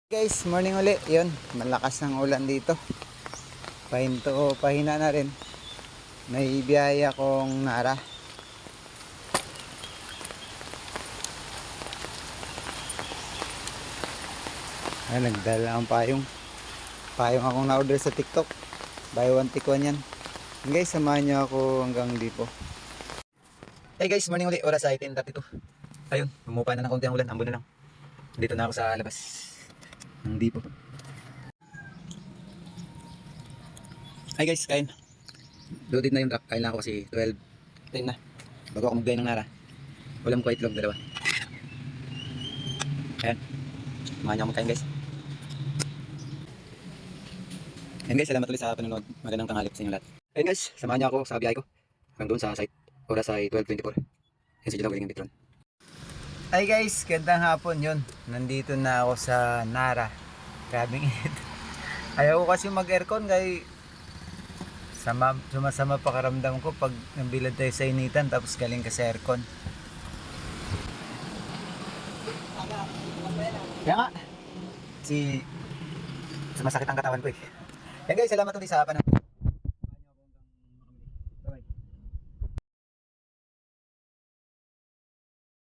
Guys, morning uli. Yun, malakas ng ulan dito. Pahinto, pahina na rin. May biyaya kong nara. Ay, nagdala ang payong. Payong akong na-order sa TikTok. Buy one, take one yan. And guys, samahan niyo ako hanggang dito. Hey guys, morning uli. Oras ay 10:32. Ayun, pumupa na ng konti ang ulan. Ambon na lang. Dito na ako sa labas ng Dipo. Hi guys, kain. Loaded na yung truck. Kain lang ako kasi 12:10 na. Bago ako mag-gay ng nara. Walang white log, dalawa. Ayan. Samahan niyo ako magkain guys. Ayan guys, salamat ulit sa panonood. Magandang tanghali sa inyo lahat. Ayan guys, samahan niyo ako sa biyahe ko. Hanggang doon sa site. Oras ay 12:24. Ayan si Jilaw galing ng Bitron. Hi guys, gandang hapon yun. Nandito na ako sa Nara. Grabing init. Ayaw ko kasi mag-aircon kaya sumasama pakaramdam ko pag nabilad tayo sa initan tapos galing ka sa aircon. Kaya nga, sumasakit ang katawan ko eh. Yan guys, salamat ulit sa panonood.